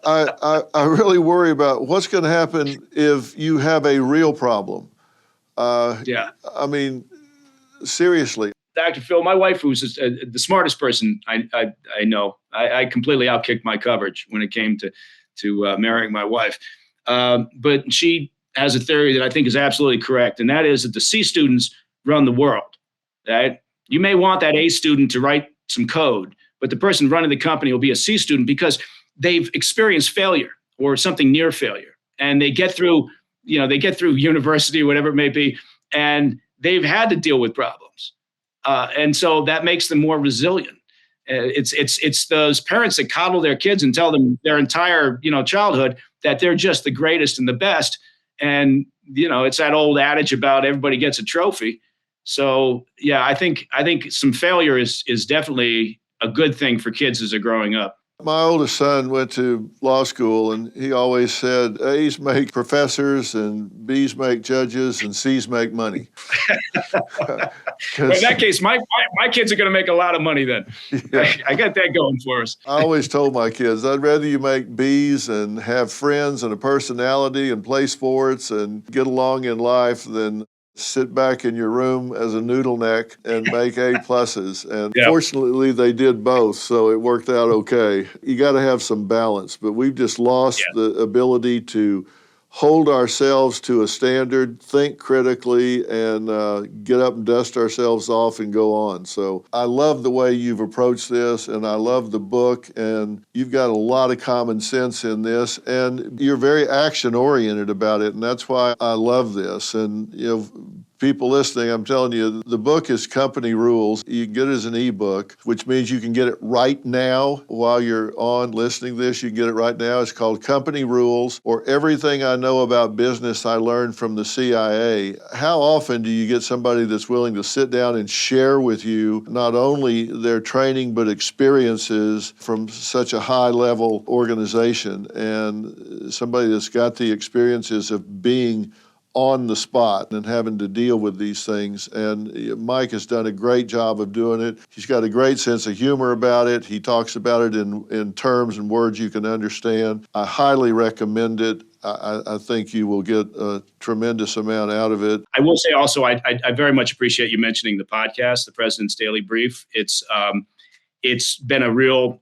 I really worry about what's going to happen if you have a real problem. Yeah. I mean, seriously. Dr. Phil, my wife, who's the smartest person I know, I completely outkicked my coverage when it came to marrying my wife. But she has a theory that I think is absolutely correct, and that is that the C students run the world, right? You may want that A student to write some code, but the person running the company will be a C student because they've experienced failure or something near failure. And they get through university, whatever it may be, and they've had to deal with problems. And so that makes them more resilient. It's those parents that coddle their kids and tell them their entire, childhood that they're just the greatest and the best. And, it's that old adage about everybody gets a trophy. So, yeah, I think some failure is definitely a good thing for kids as they're growing up. My oldest son went to law school, and he always said, A's make professors, and B's make judges, and C's make money. Well, in that case, my kids are going to make a lot of money then. Yeah. I got that going for us. I always told my kids, I'd rather you make B's and have friends and a personality and play sports and get along in life than sit back in your room as a noodle neck and make A pluses. And Fortunately, they did both, so it worked out okay. You got to have some balance, but we've just lost the ability to hold ourselves to a standard, think critically, and get up and dust ourselves off and go on. So I love the way you've approached this, and I love the book, and you've got a lot of common sense in this, and you're very action-oriented about it, and that's why I love this. And, People listening, I'm telling you, the book is Company Rules. You can get it as an ebook, which means you can get it right now while you're on listening to this. You can get it right now. It's called Company Rules, or Everything I Know About Business I Learned from the CIA. How often do you get somebody that's willing to sit down and share with you not only their training but experiences from such a high-level organization, and somebody that's got the experiences of being on the spot and having to deal with these things. And Mike has done a great job of doing it. He's got a great sense of humor about it. He talks about it in terms and words you can understand. I highly recommend it. I think you will get a tremendous amount out of it. I will say also, I very much appreciate you mentioning the podcast, the President's Daily Brief. It's been a real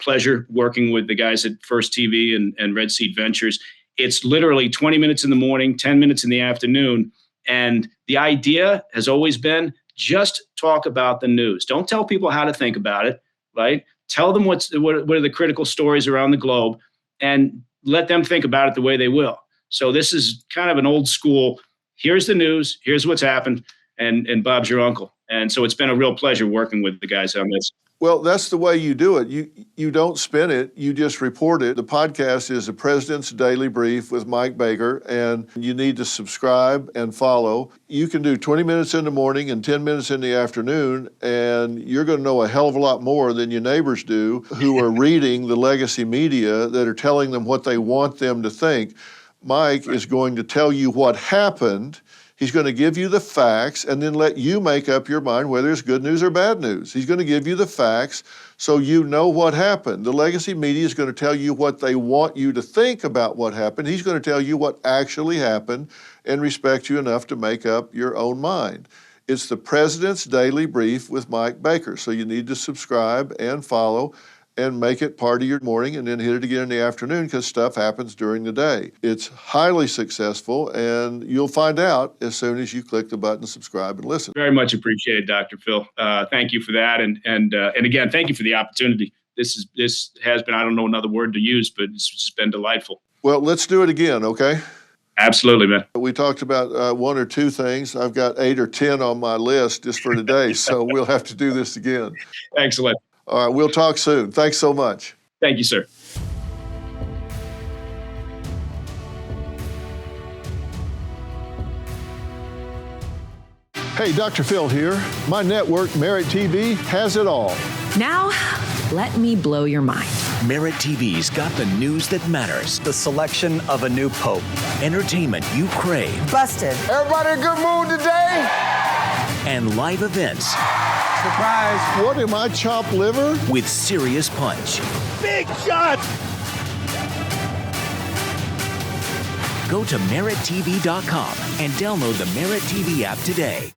pleasure working with the guys at First TV and Red Seat Ventures. It's literally 20 minutes in the morning, 10 minutes in the afternoon. And the idea has always been just talk about the news. Don't tell people how to think about it, right? Tell them what are the critical stories around the globe and let them think about it the way they will. So this is kind of an old school, here's the news, here's what's happened, and Bob's your uncle. And so it's been a real pleasure working with the guys on this. Well, that's the way you do it. You don't spin it, you just report it. The podcast is the President's Daily Brief with Mike Baker, and you need to subscribe and follow. You can do 20 minutes in the morning and 10 minutes in the afternoon, and you're going to know a hell of a lot more than your neighbors do who are reading the legacy media that are telling them what they want them to think. Mike is going to tell you what happened. He's going to give you the facts and then let you make up your mind whether it's good news or bad news. He's going to give you the facts so you know what happened. The legacy media is going to tell you what they want you to think about what happened. He's going to tell you what actually happened and respect you enough to make up your own mind. It's the President's Daily Brief with Mike Baker. So you need to subscribe and follow and make it part of your morning and then hit it again in the afternoon because stuff happens during the day. It's highly successful, and you'll find out as soon as you click the button, subscribe, and listen. Very much appreciated, Dr. Phil. Thank you for that. And again, thank you for the opportunity. This has been, I don't know another word to use, but it's just been delightful. Well, let's do it again, okay? Absolutely, man. We talked about one or two things. I've got 8 or 10 on my list just for today, so we'll have to do this again. Excellent. All right, we'll talk soon. Thanks so much. Thank you, sir. Hey, Dr. Phil here. My network, Merit TV, has it all. Now, let me blow your mind. Merit TV's got the news that matters. The selection of a new pope. Entertainment you crave. Busted. Everybody in a good mood today? And live events. Surprise. What am I, chopped liver? With serious punch. Big shot. Go to merittv.com and download the Merit TV app today.